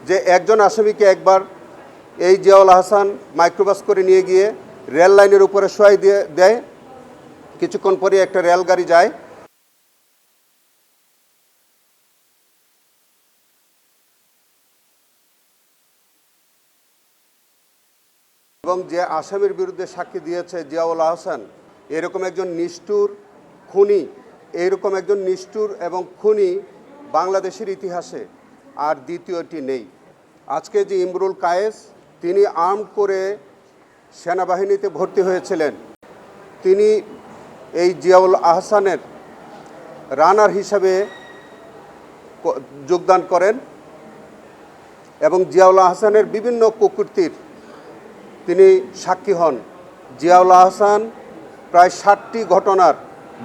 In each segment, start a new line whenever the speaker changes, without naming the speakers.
যে একজন আসামিকে একবার এই জিয়াউল আহসান মাইক্রোবাস করে নিয়ে গিয়ে রেল লাইনের উপরে শোয়াই দিয়ে দেয়, কিছুক্ষণ পরে একটা রেলগাড়ি যায় এবং যে আসামির বিরুদ্ধে সাক্ষী দিয়েছে জিয়াউল আহসান এরকম একজন নিষ্ঠুর খুনি, এইরকম একজন নিষ্ঠুর এবং খুনি বাংলাদেশের ইতিহাসে আর দ্বিতীয়টি নেই। আজকে যে ইমরুল কায়েস, তিনি আর্মড করে সেনাবাহিনীতে ভর্তি হয়েছিলেন, তিনি এই জিয়াউল আহসানের রানার হিসাবে যোগদান করেন এবং জিয়াউল আহসানের বিভিন্ন কুকীর্তির তিনি সাক্ষী হন। জিয়াউল আহসান প্রায় 60টি ঘটনার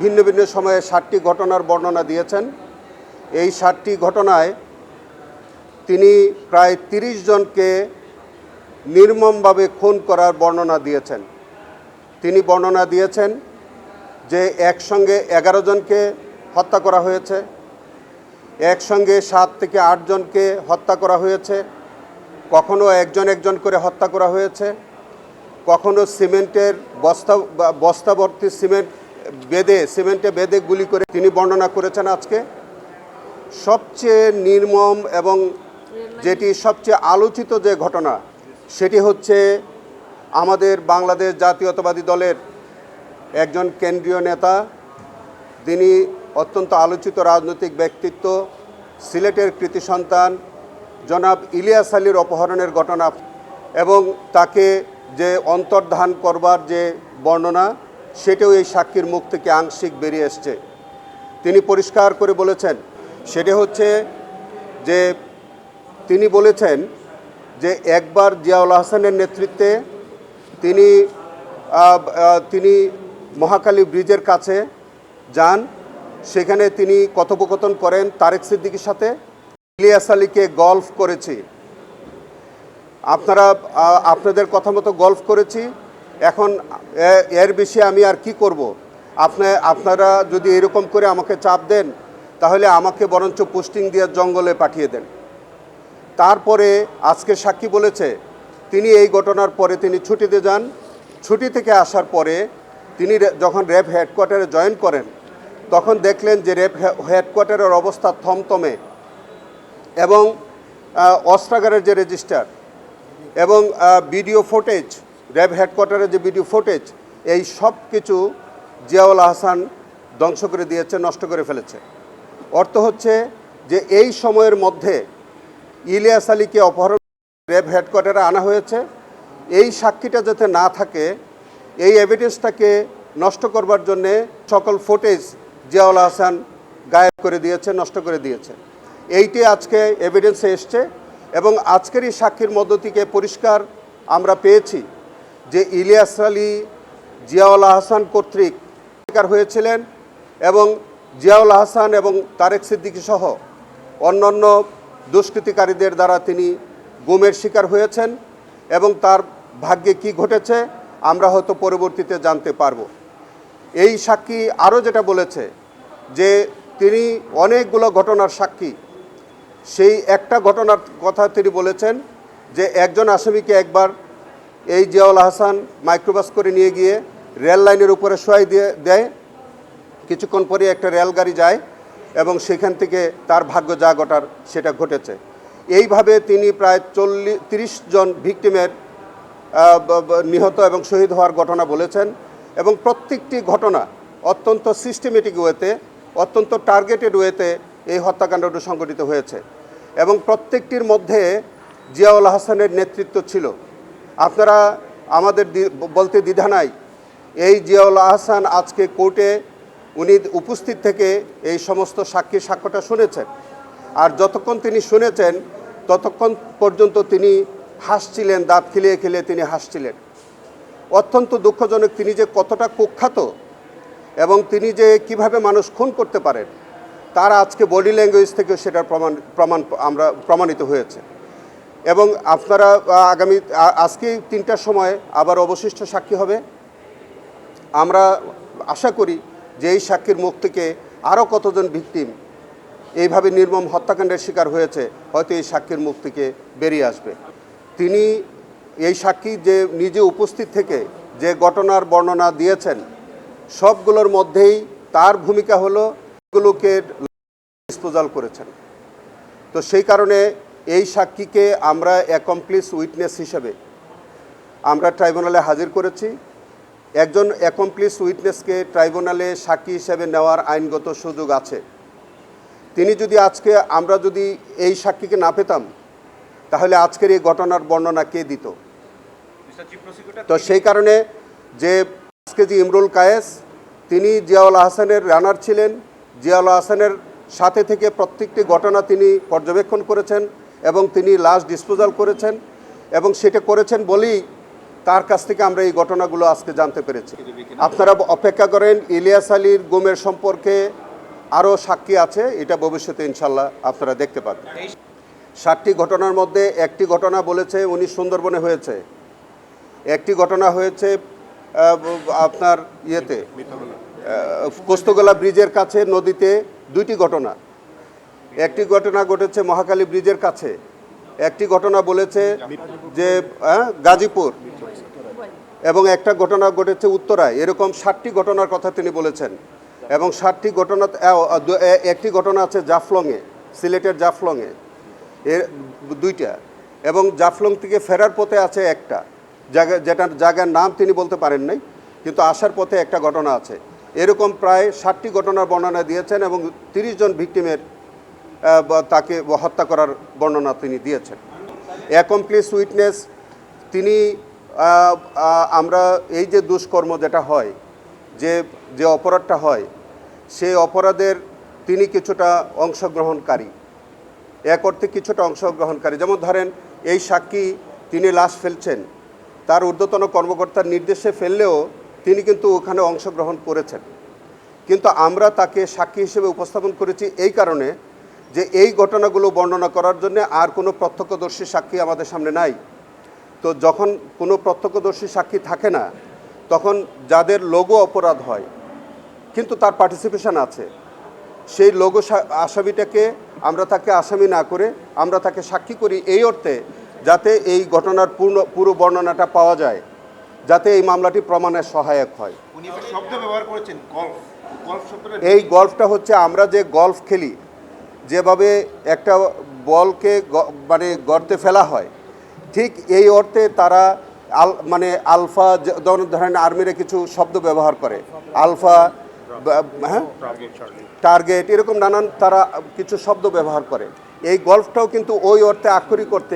ভিন্ন ভিন্ন সময়ে 60টি ঘটনার বর্ণনা দিয়েছেন। এই 60টি ঘটনায় তিনি প্রায় 30 জনকে নির্মমভাবে খুন করার বর্ণনা দিয়েছেন। তিনি বর্ণনা দিয়েছেন যে একসঙ্গে 11 জনকে হত্যা করা হয়েছে, একসঙ্গে 7 থেকে 8 জনকে হত্যা করা হয়েছে, কখনো একজন একজন করে হত্যা করা হয়েছে, কখনো সিমেন্টের বস্তাভর্তি সিমেন্টে বেঁধে গুলি করে তিনি বর্ণনা করেছেন। আজকে সবচেয়ে নির্মম এবং যেটি সবচেয়ে আলোচিত যে ঘটনা, সেটি হচ্ছে আমাদের বাংলাদেশ জাতীয়তাবাদী দলের একজন কেন্দ্রীয় নেতা, তিনি অত্যন্ত আলোচিত রাজনৈতিক ব্যক্তিত্ব, সিলেটের কৃতি সন্তান জনাব ইলিয়াস আলীর অপহরণের ঘটনা এবং তাকে যে অন্তর্ধান করবার যে বর্ণনা, সেটাও এই সাক্ষীর মুখ থেকে আংশিক বেরিয়ে এসছে। তিনি পরিষ্কার করে বলেছেন, সেটা হচ্ছে যে তিনি বলেছেন যে একবার জিয়াউল আহসানের নেতৃত্বে তিনি মহাখালী ব্রিজের কাছে যান, সেখানে তিনি কথোপকথন করেন তারেক সিদ্দিকীর সাথে। ইলিয়াস আলীকে গল্ফ করেছি, আপনাদের কথা মতো গল্ফ করেছি, এখন এর বেশি আমি আর কি করব? আপনারা যদি এরকম করে আমাকে চাপ দেন, তাহলে আমাকে বরঞ্চ পোস্টিং দিয়ে জঙ্গলে পাঠিয়ে দেন। তারপরে আজকে সাক্ষী বলেছে তিনি এই ঘটনার পরে তিনি ছুটিতে যান। ছুটি থেকে আসার পরে তিনি যখন র্যাব হেডকোয়ার্টারে জয়েন করেন, তখন দেখলেন যে র্যাব হেডকোয়ার্টারের অবস্থা থমথমে এবং অস্ত্রাগারের যে রেজিস্টার এবং ভিডিও ফুটেজ, র্যাব হেডকোয়ার্টারের যে ভিডিও ফুটেজ, এই সব কিছু জিয়াউল আহসান ধ্বংস করে দিয়েছে, নষ্ট করে ফেলেছে। অর্থ হচ্ছে যে এই সময়ের মধ্যে ইলিয়াস আলীকে অপহরণ র্যাব হেডকোয়ার্টারে আনা হয়েছে। এই সাক্ষীটা যাতে না থাকে, এই এভিডেন্সটাকে নষ্ট করবার জন্যে সকল ফুটেজ জিয়াউল আহসান গায়েব করে দিয়েছে, নষ্ট করে দিয়েছে। এইটি আজকে এভিডেন্সে এসছে এবং আজকের এই সাক্ষীর মধ্য থেকে পরিষ্কার আমরা পেয়েছি যে ইলিয়াস আলী জিয়াউল আহসান কর্তৃক শিকার হয়েছিলেন এবং জিয়াউল আহসান এবং তারেক সিদ্দিকী সহ অন্যান্য দুষ্কৃতিকারীদের দ্বারা তিনি গুমের শিকার হয়েছেন এবং তার ভাগ্যে কি ঘটেছে আমরা হয়তো পরবর্তীতে জানতে পারব। এই সাক্ষী আরও যেটা বলেছে যে তিনি অনেকগুলো ঘটনার সাক্ষী, সেই একটা ঘটনার কথা তিনি বলেছেন যে একজন আসামিকে একবার এই জিয়াউল আহসান মাইক্রোবাস করে নিয়ে গিয়ে রেল লাইনের উপরে শোয়াই দিয়ে দেয়, কিছুক্ষণ পরে একটা রেলগাড়ি যায় এবং সেখান থেকে তার ভাগ্য যা ঘটার সেটা ঘটেছে। এইভাবে তিনি প্রায় 30 জন ভিকটিমের নিহত এবং শহীদ হওয়ার ঘটনা বলেছেন এবং প্রত্যেকটি ঘটনা অত্যন্ত সিস্টেমেটিক ওয়েতে, অত্যন্ত টার্গেটেড ওয়েতে এই হত্যাকাণ্ডটি সংঘটিত হয়েছে এবং প্রত্যেকটির মধ্যে জিয়াউল আহসানের নেতৃত্ব ছিল। আপনারা আমাদের বলতে দ্বিধা নাই, এই জিয়াউল আহসান আজকে কোর্টে উনি উপস্থিত থেকে এই সমস্ত সাক্ষ্যটা শুনেছেন, আর যতক্ষণ তিনি শুনেছেন ততক্ষণ পর্যন্ত তিনি হাসছিলেন, দাঁত খিলিয়ে খিলিয়ে তিনি হাসছিলেন। অত্যন্ত দুঃখজনক, তিনি যে কতটা কুখ্যাত এবং তিনি যে কিভাবে মানুষ খুন করতে পারেন তার আজকে বডি ল্যাঙ্গুয়েজ থেকে সেটার প্রমাণিত হয়েছে। এবং আপনারা আজকে 3টার সময় আবার অবশিষ্ট সাক্ষী হবে। আমরা আশা করি যে এই সাক্ষীর মুখ থেকে আরও কতজন ভিকটিম এইভাবে নির্মম হত্যাকাণ্ডের শিকার হয়েছে, হয়তো এই সাক্ষীর মুখ থেকে বেরিয়ে আসবে। তিনি এই সাক্ষী যে নিজে উপস্থিত থেকে যে ঘটনার বর্ণনা দিয়েছেন, সবগুলোর মধ্যেই তার ভূমিকা হলো এগুলোকে ডিসপোজাল করেছেন। তো সেই কারণে এই সাক্ষীকে আমরা অ্যাকমপ্লিস উইটনেস হিসেবে আমরা ট্রাইব্যুনালে হাজির করেছি। একজন অ্যাকমপ্লিস উইটনেসকে ট্রাইব্যুনালে সাক্ষী হিসেবে নেওয়ার আইনগত সুযোগ আছে। তিনি যদি আজকে আমরা যদি এই সাক্ষীকে না পেতাম, তাহলে আজকের এই ঘটনার বর্ণনা কে দিত? তো সেই কারণে যে আজকে যে ইমরুল কায়েস, তিনি জিয়াউল আহসানের রানার ছিলেন, জিয়াউল আহসানের সাথে থেকে প্রত্যেকটি ঘটনা তিনি পর্যবেক্ষণ করেছেন এবং তিনি লাশ ডিসপোজাল করেছেন, এবং সেটা করেছেন বলেই তার কাছ থেকে আমরা এই ঘটনাগুলো আজকে জানতে পেরেছি। আপনারা অপেক্ষা করেন, ইলিয়াস আলীর গুমের সম্পর্কে আরও সাক্ষী আছে, এটা ভবিষ্যতে ইনশাল্লাহ আপনারা দেখতে পাবেন। 7টি ঘটনার মধ্যে একটি ঘটনা বলেছে উনি সুন্দরবনে হয়েছে, একটি ঘটনা হয়েছে আপনার ইয়েতে পোস্তগোলা ব্রিজের কাছে নদীতে, 2টি ঘটনা। একটি ঘটনা ঘটেছে মহাখালী ব্রিজের কাছে, একটি ঘটনা বলেছে যে গাজীপুর, এবং একটা ঘটনা ঘটেছে উত্তরায়। এরকম 7টি ঘটনার কথা তিনি বলেছেন, এবং 7টি ঘটনা, একটি ঘটনা আছে জাফলংয়ে, সিলেটের জাফলংয়ে, এর 2টা, এবং জাফলং থেকে ফেরার পথে আছে একটা জায়গা, যেটার জায়গার নাম তিনি বলতে পারেন নাই, কিন্তু আসার পথে একটা ঘটনা আছে। এরকম প্রায় 7টি ঘটনার বর্ণনা দিয়েছেন, এবং 30 জন ভিকটিমের তাকে হত্যা করার বর্ণনা তিনি দিয়েছেন। অ্যাকমপ্লিস উইটনেস তিনি, আমরা এই যে দুষ্কর্ম যেটা হয়, যে অপরাধটা হয়, সেই অপরাধের তিনি কিছুটা অংশগ্রহণকারী, এক অর্থে কিছুটা অংশগ্রহণকারী। যেমন ধরেন, এই সাক্ষী তিনি লাশ ফেলছেন, তার ঊর্ধ্বতন কর্মকর্তার নির্দেশে ফেললেও তিনি কিন্তু ওখানে অংশগ্রহণ করেছেন। কিন্তু আমরা তাকে সাক্ষী হিসেবে উপস্থাপন করেছি এই কারণে যে এই ঘটনাগুলো বর্ণনা করার জন্য আর কোনো প্রত্যক্ষদর্শী সাক্ষী আমাদের সামনে নাই। তো যখন কোনো প্রত্যক্ষদর্শী সাক্ষী থাকে না, তখন যাদের লঘু অপরাধ হয় কিন্তু তার পার্টিসিপেশন আছে, সেই লঘু আসামিটাকে আমরা তাকে আসামি না করে আমরা তাকে সাক্ষী করি এই অর্থে যাতে এই ঘটনার পুরো বর্ণনাটা পাওয়া যায়, যাতে এই মামলাটি প্রমাণের সহায়ক হয়।
উনি একটা শব্দ ব্যবহার করেছেন, গল্ফ। গল্ফ শব্দটা,
এই গল্ফটা হচ্ছে আমরা যে গল্ফ খেলি, যেভাবে একটা বলকে মানে গর্তে ফেলা হয়, ঠিক এই অর্থে তারা মানে আলফা, ধরেন আর্মিরা কিছু শব্দ ব্যবহার করে, আলফা, হ্যাঁ, টার্গেট, এরকম নানান তারা কিছু শব্দ ব্যবহার করে। এই গল্ফটাও কিন্তু ওই অর্থে আক্ষরিক করতে